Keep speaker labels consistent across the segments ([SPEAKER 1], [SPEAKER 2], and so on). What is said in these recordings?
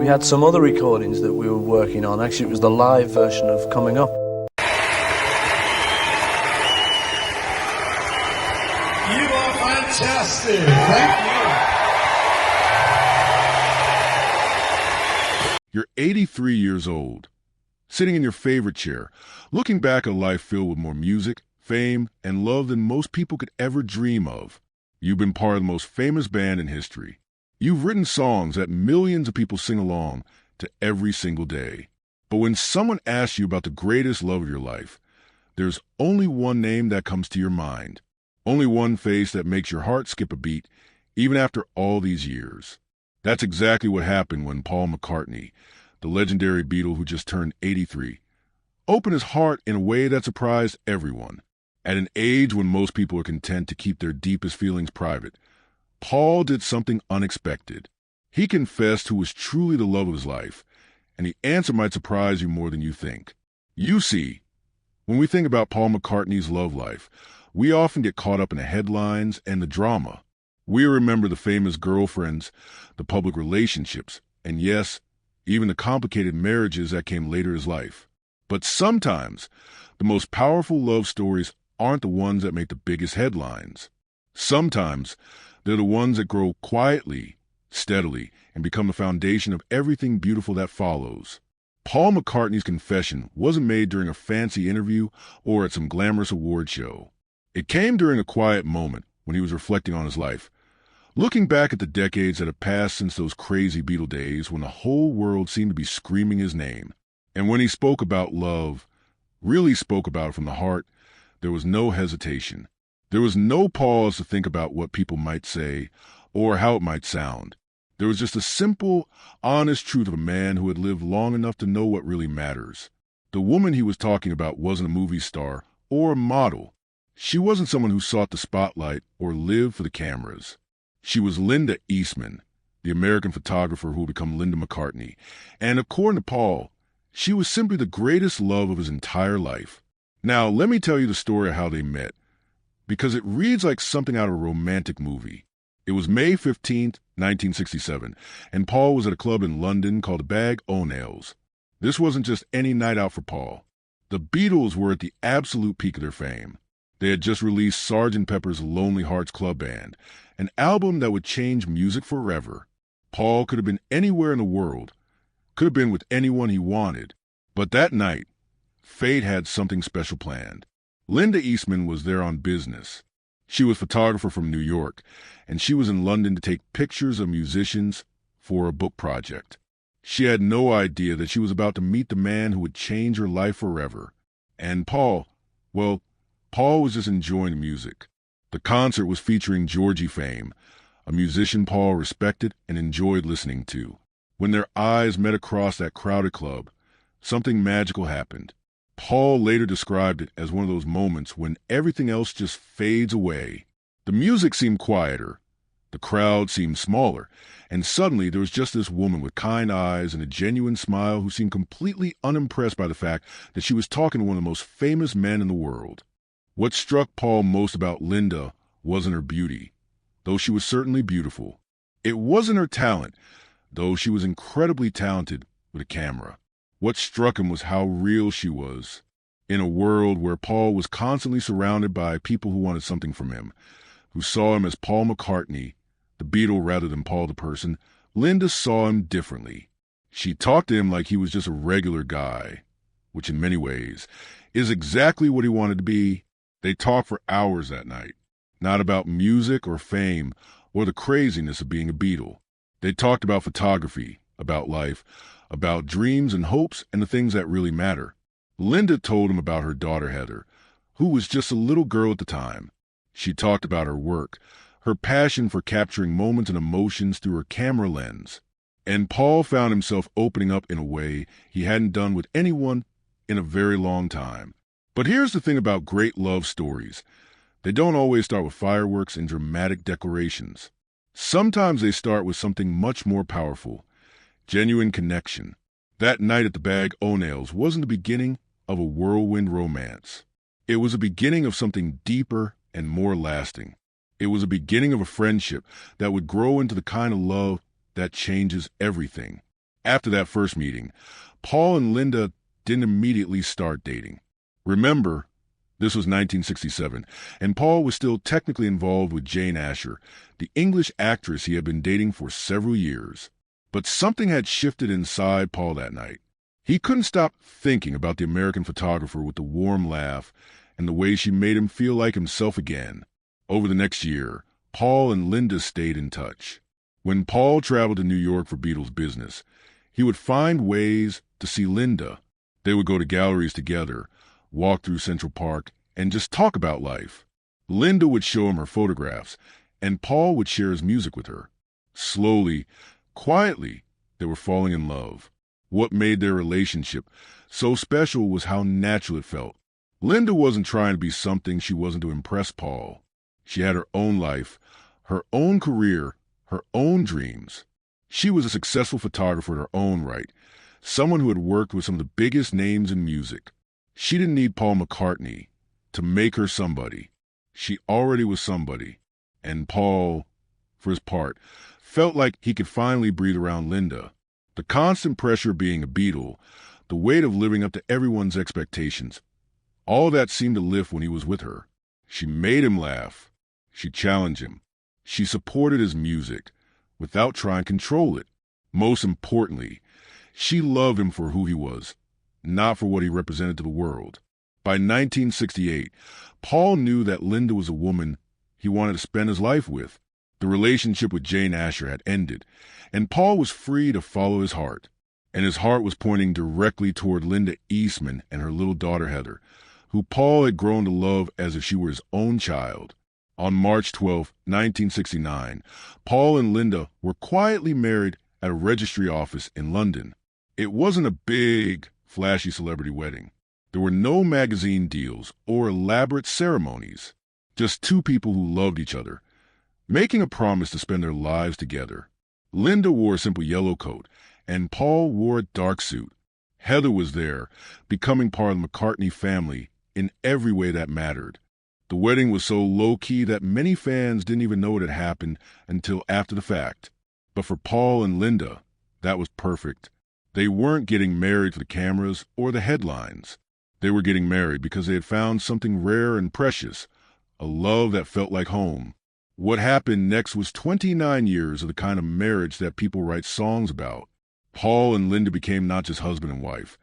[SPEAKER 1] We had some other recordings that we were working on. Actually, it was the live version of Coming Up.
[SPEAKER 2] You are fantastic. Thank you.
[SPEAKER 3] You're 83 years old, sitting in your favorite chair, looking back at a life filled with more music, fame, and love than most people could ever dream of. You've been part of the most famous band in history. You've written songs that millions of people sing along to every single day. But when someone asks you about the greatest love of your life, there's only one name that comes to your mind. Only one face that makes your heart skip a beat, even after all these years. That's exactly what happened when Paul McCartney, the legendary Beatle who just turned 83, opened his heart in a way that surprised everyone. At an age when most people are content to keep their deepest feelings private, Paul did something unexpected. He confessed who was truly the love of his life, and the answer might surprise you more than you think. You see, when we think about Paul McCartney's love life, we often get caught up in the headlines and the drama. We remember the famous girlfriends, the public relationships, and yes, even the complicated marriages that came later in his life. But sometimes, the most powerful love stories aren't the ones that make the biggest headlines. Sometimes, they're the ones that grow quietly, steadily, and become the foundation of everything beautiful that follows. Paul McCartney's confession wasn't made during a fancy interview or at some glamorous award show. It came during a quiet moment when he was reflecting on his life, looking back at the decades that had passed since those crazy Beatle days when the whole world seemed to be screaming his name. And when he spoke about love, really spoke about it from the heart, there was no hesitation. There was no pause to think about what people might say or how it might sound. There was just a simple, honest truth of a man who had lived long enough to know what really matters. The woman he was talking about wasn't a movie star or a model. She wasn't someone who sought the spotlight or lived for the cameras. She was Linda Eastman, the American photographer who would become Linda McCartney. And according to Paul, she was simply the greatest love of his entire life. Now, let me tell you the story of how they met, because it reads like something out of a romantic movie. It was May 15th, 1967, and Paul was at a club in London called the Bag O'Nails. This wasn't just any night out for Paul. The Beatles were at the absolute peak of their fame. They had just released Sgt. Pepper's Lonely Hearts Club Band, an album that would change music forever. Paul could have been anywhere in the world, could have been with anyone he wanted. But that night, fate had something special planned. Linda Eastman was there on business. She was a photographer from New York, and she was in London to take pictures of musicians for a book project. She had no idea that she was about to meet the man who would change her life forever. And Paul was just enjoying the music. The concert was featuring Georgie Fame, a musician Paul respected and enjoyed listening to. When their eyes met across that crowded club, something magical happened. Paul later described it as one of those moments when everything else just fades away. The music seemed quieter, the crowd seemed smaller, and suddenly there was just this woman with kind eyes and a genuine smile who seemed completely unimpressed by the fact that she was talking to one of the most famous men in the world. What struck Paul most about Linda wasn't her beauty, though she was certainly beautiful. It wasn't her talent, though she was incredibly talented with a camera. What struck him was how real she was. In a world where Paul was constantly surrounded by people who wanted something from him, who saw him as Paul McCartney, the Beatle rather than Paul the person, Linda saw him differently. She talked to him like he was just a regular guy, which in many ways is exactly what he wanted to be. They talked for hours that night, not about music or fame or the craziness of being a Beatle. They talked about photography, about life, about dreams and hopes and the things that really matter. Linda told him about her daughter Heather, who was just a little girl at the time. She talked about her work, her passion for capturing moments and emotions through her camera lens. And Paul found himself opening up in a way he hadn't done with anyone in a very long time. But here's the thing about great love stories. They don't always start with fireworks and dramatic declarations. Sometimes they start with something much more powerful. Genuine connection. That night at the Bag O'Nails wasn't the beginning of a whirlwind romance. It was the beginning of something deeper and more lasting. It was the beginning of a friendship that would grow into the kind of love that changes everything. After that first meeting, Paul and Linda didn't immediately start dating. Remember, this was 1967, and Paul was still technically involved with Jane Asher, the English actress he had been dating for several years. But something had shifted inside Paul that night. He couldn't stop thinking about the American photographer with the warm laugh and the way she made him feel like himself again. Over the next year, Paul and Linda stayed in touch. When Paul traveled to New York for Beatles business, he would find ways to see Linda. They would go to galleries together, walk through Central Park, and just talk about life. Linda would show him her photographs, and Paul would share his music with her. Slowly, quietly, they were falling in love. What made their relationship so special was how natural it felt. Linda wasn't trying to be something she wasn't to impress Paul. She had her own life, her own career, her own dreams. She was a successful photographer in her own right, someone who had worked with some of the biggest names in music. She didn't need Paul McCartney to make her somebody. She already was somebody. And Paul, for his part, felt like he could finally breathe around Linda. The constant pressure of being a Beatle, the weight of living up to everyone's expectations, all that seemed to lift when he was with her. She made him laugh. She challenged him. She supported his music without trying to control it. Most importantly, she loved him for who he was, not for what he represented to the world. By 1968, Paul knew that Linda was a woman he wanted to spend his life with. The relationship with Jane Asher had ended, and Paul was free to follow his heart. And his heart was pointing directly toward Linda Eastman and her little daughter Heather, who Paul had grown to love as if she were his own child. On March 12, 1969, Paul and Linda were quietly married at a registry office in London. It wasn't a big, flashy celebrity wedding. There were no magazine deals or elaborate ceremonies, just two people who loved each other, making a promise to spend their lives together. Linda wore a simple yellow coat, and Paul wore a dark suit. Heather was there, becoming part of the McCartney family in every way that mattered. The wedding was so low-key that many fans didn't even know it had happened until after the fact. But for Paul and Linda, that was perfect. They weren't getting married for the cameras or the headlines. They were getting married because they had found something rare and precious, a love that felt like home. What happened next was 29 years of the kind of marriage that people write songs about. Paul and Linda became not just husband and wife,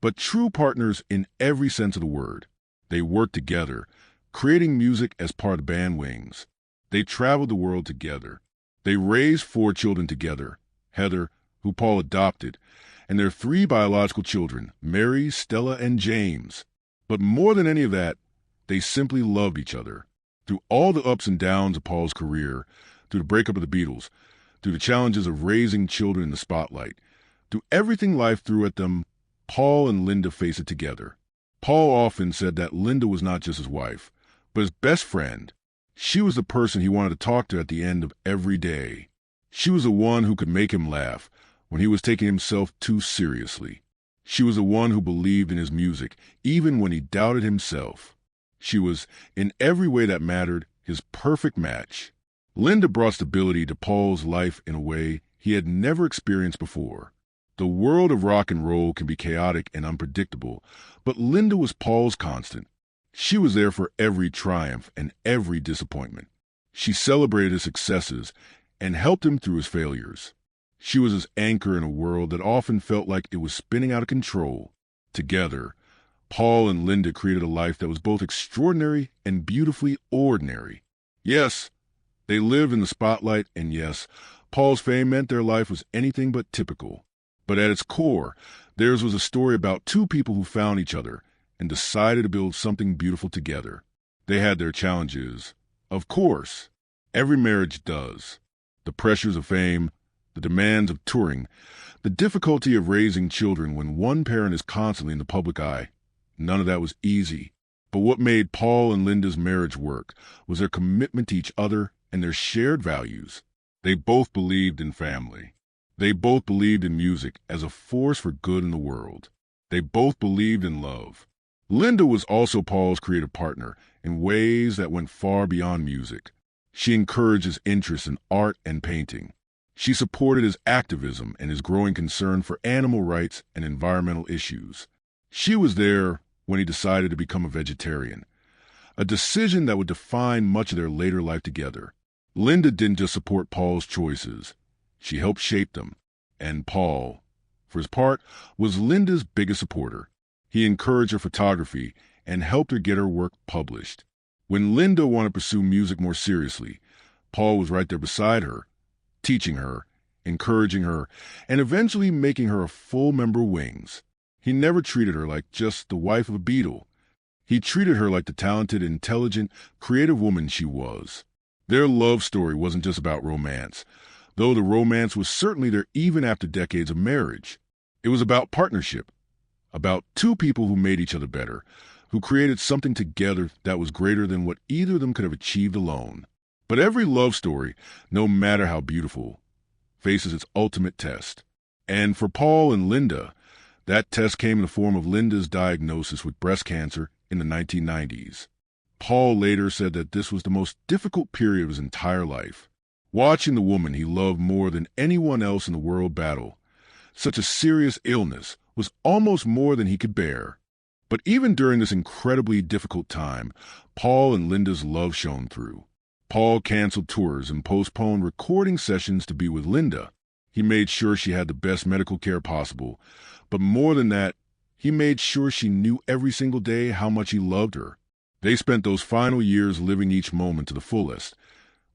[SPEAKER 3] but true partners in every sense of the word. They worked together, creating music as part of the band Wings. They traveled the world together. They raised 4 children together, Heather, who Paul adopted, and their 3 biological children, Mary, Stella, and James. But more than any of that, they simply loved each other. Through all the ups and downs of Paul's career, through the breakup of the Beatles, through the challenges of raising children in the spotlight, through everything life threw at them, Paul and Linda faced it together. Paul often said that Linda was not just his wife, but his best friend. She was the person he wanted to talk to at the end of every day. She was the one who could make him laugh when he was taking himself too seriously. She was the one who believed in his music, even when he doubted himself. She was, in every way that mattered, his perfect match. Linda brought stability to Paul's life in a way he had never experienced before. The world of rock and roll can be chaotic and unpredictable, but Linda was Paul's constant. She was there for every triumph and every disappointment. She celebrated his successes and helped him through his failures. She was his anchor in a world that often felt like it was spinning out of control. Together, Paul and Linda created a life that was both extraordinary and beautifully ordinary. Yes, they lived in the spotlight, and yes, Paul's fame meant their life was anything but typical. But at its core, theirs was a story about 2 people who found each other and decided to build something beautiful together. They had their challenges. Of course, every marriage does. The pressures of fame, the demands of touring, the difficulty of raising children when one parent is constantly in the public eye. None of that was easy. But what made Paul and Linda's marriage work was their commitment to each other and their shared values. They both believed in family. They both believed in music as a force for good in the world. They both believed in love. Linda was also Paul's creative partner in ways that went far beyond music. She encouraged his interest in art and painting. She supported his activism and his growing concern for animal rights and environmental issues. She was there when he decided to become a vegetarian, a decision that would define much of their later life together. Linda didn't just support Paul's choices. She helped shape them. And Paul, for his part, was Linda's biggest supporter. He encouraged her photography and helped her get her work published. When Linda wanted to pursue music more seriously, Paul was right there beside her, teaching her, encouraging her, and eventually making her a full member of Wings. He never treated her like just the wife of a Beatle. He treated her like the talented, intelligent, creative woman she was. Their love story wasn't just about romance, though the romance was certainly there even after decades of marriage. It was about partnership, about two people who made each other better, who created something together that was greater than what either of them could have achieved alone. But every love story, no matter how beautiful, faces its ultimate test. And for Paul and Linda, that test came in the form of Linda's diagnosis with breast cancer in the 1990s. Paul later said that this was the most difficult period of his entire life. Watching the woman he loved more than anyone else in the world battle such a serious illness was almost more than he could bear. But even during this incredibly difficult time, Paul and Linda's love shone through. Paul canceled tours and postponed recording sessions to be with Linda. He made sure she had the best medical care possible. But more than that, he made sure she knew every single day how much he loved her. They spent those final years living each moment to the fullest,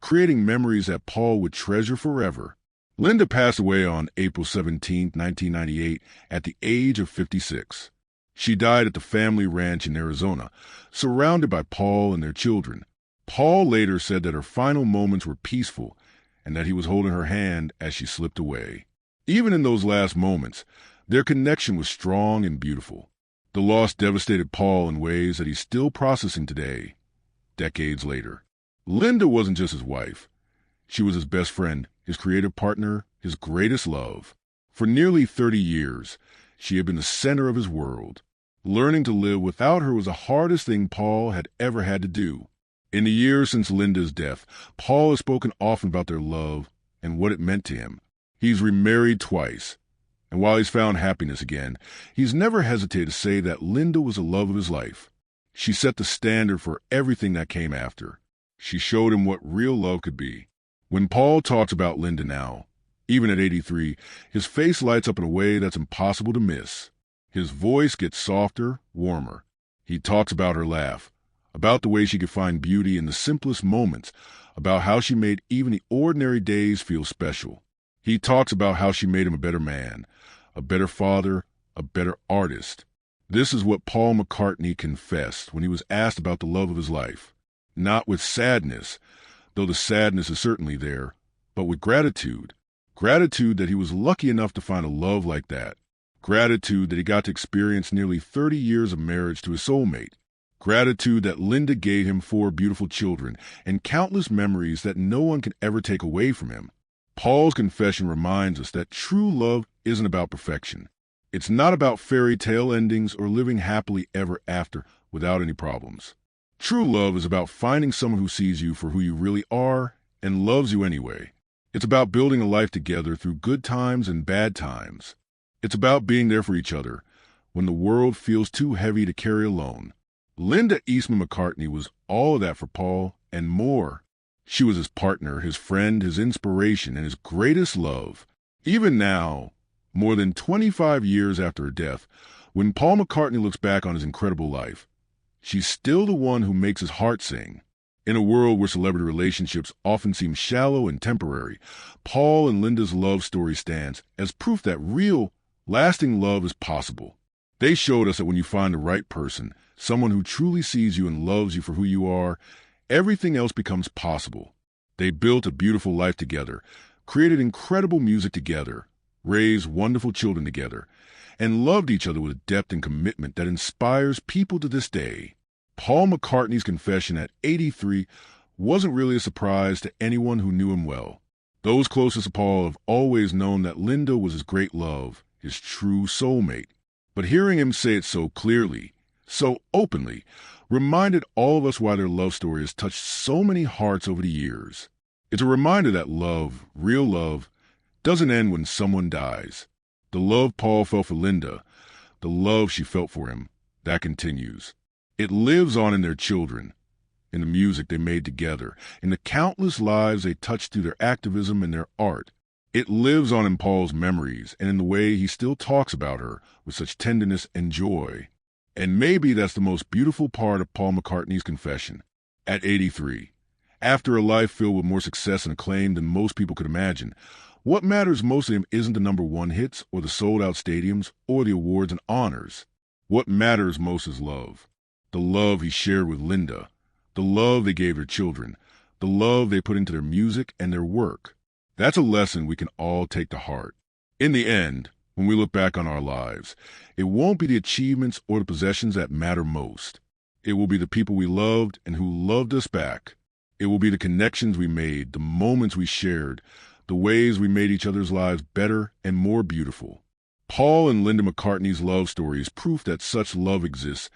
[SPEAKER 3] creating memories that Paul would treasure forever. Linda passed away on April 17, 1998, at the age of 56. She died at the family ranch in Arizona, surrounded by Paul and their children. Paul later said that her final moments were peaceful and that he was holding her hand as she slipped away. Even in those last moments, their connection was strong and beautiful. The loss devastated Paul in ways that he's still processing today, decades later. Linda wasn't just his wife. She was his best friend, his creative partner, his greatest love. For nearly 30 years, she had been the center of his world. Learning to live without her was the hardest thing Paul had ever had to do. In the years since Linda's death, Paul has spoken often about their love and what it meant to him. He's remarried twice, and while he's found happiness again, he's never hesitated to say that Linda was the love of his life. She set the standard for everything that came after. She showed him what real love could be. When Paul talks about Linda now, even at 83, his face lights up in a way that's impossible to miss. His voice gets softer, warmer. He talks about her laugh, about the way she could find beauty in the simplest moments, about how she made even the ordinary days feel special. He talks about how she made him a better man, a better father, a better artist. This is what Paul McCartney confessed when he was asked about the love of his life. Not with sadness, though the sadness is certainly there, but with gratitude. Gratitude that he was lucky enough to find a love like that. Gratitude that he got to experience nearly 30 years of marriage to his soulmate. Gratitude that Linda gave him 4 beautiful children and countless memories that no one can ever take away from him. Paul's confession reminds us that true love isn't about perfection. It's not about fairy tale endings or living happily ever after without any problems. True love is about finding someone who sees you for who you really are and loves you anyway. It's about building a life together through good times and bad times. It's about being there for each other when the world feels too heavy to carry alone. Linda Eastman McCartney was all of that for Paul and more. She was his partner, his friend, his inspiration, and his greatest love. Even now, more than 25 years after her death, when Paul McCartney looks back on his incredible life, she's still the one who makes his heart sing. In a world where celebrity relationships often seem shallow and temporary, Paul and Linda's love story stands as proof that real, lasting love is possible. They showed us that when you find the right person, someone who truly sees you and loves you for who you are, everything else becomes possible. They built a beautiful life together, created incredible music together, raised wonderful children together, and loved each other with a depth and commitment that inspires people to this day. Paul McCartney's confession at 83 wasn't really a surprise to anyone who knew him well. Those closest to Paul have always known that Linda was his great love, his true soulmate. But hearing him say it so clearly, so openly, reminded all of us why their love story has touched so many hearts over the years. It's a reminder that love, real love, doesn't end when someone dies. The love Paul felt for Linda, the love she felt for him, that continues. It lives on in their children, in the music they made together, in the countless lives they touched through their activism and their art. It lives on in Paul's memories and in the way he still talks about her with such tenderness and joy. And maybe that's the most beautiful part of Paul McCartney's confession. At 83, after a life filled with more success and acclaim than most people could imagine, what matters most to him isn't the #1 hits or the sold-out stadiums or the awards and honors. What matters most is love. The love he shared with Linda, the love they gave their children, the love they put into their music and their work. That's a lesson we can all take to heart. In the end, when we look back on our lives, it won't be the achievements or the possessions that matter most. It will be the people we loved and who loved us back. It will be the connections we made, the moments we shared, the ways we made each other's lives better and more beautiful. Paul and Linda McCartney's love story is proof that such love exists,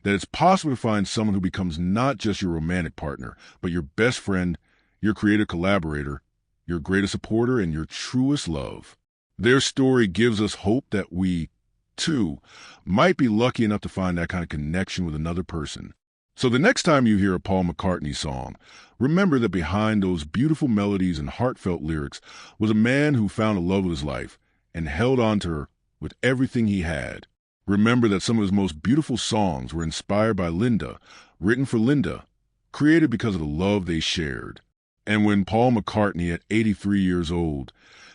[SPEAKER 3] that it's possible to find someone who becomes not just your romantic partner, but your best friend, your creative collaborator, your greatest supporter, and your truest love. Their story gives us hope that we, too, might be lucky enough to find that kind of connection with another person. So the next time you hear a Paul McCartney song, remember that behind those beautiful melodies and heartfelt lyrics was a man who found the love of his life and held on to her with everything he had. Remember that some of his most beautiful songs were inspired by Linda, written for Linda, created because of the love they shared. And when Paul McCartney, at 83 years old,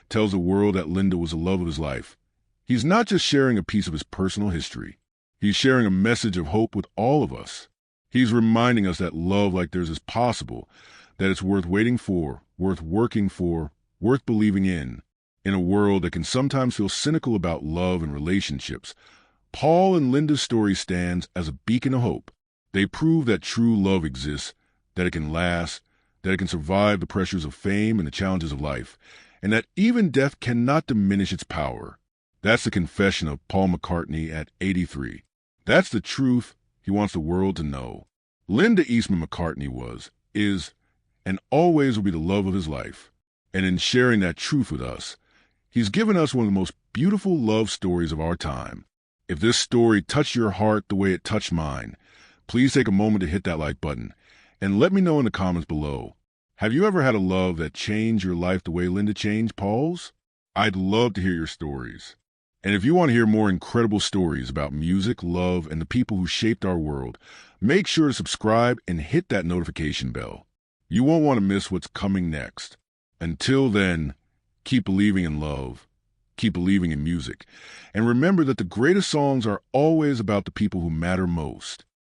[SPEAKER 3] tells the world that Linda was the love of his life, he's not just sharing a piece of his personal history. He's sharing a message of hope with all of us. He's reminding us that love like theirs is possible, that it's worth waiting for, worth working for, worth believing in a world that can sometimes feel cynical about love and relationships. Paul and Linda's story stands as a beacon of hope. They prove that true love exists, that it can last, that it can survive the pressures of fame and the challenges of life, and that even death cannot diminish its power. That's the confession of Paul McCartney at 83. That's the truth he wants the world to know. Linda Eastman McCartney was, is, and always will be the love of his life. And in sharing that truth with us, he's given us one of the most beautiful love stories of our time. If this story touched your heart the way it touched mine, please take a moment to hit that like button and let me know in the comments below. Have you ever had a love that changed your life the way Linda changed Paul's? I'd love to hear your stories. And if you want to hear more incredible stories about music, love, and the people who shaped our world, make sure to subscribe and hit that notification bell. You won't want to miss what's coming next. Until then, keep believing in love, keep believing in music, and remember that the greatest songs are always about the people who matter most.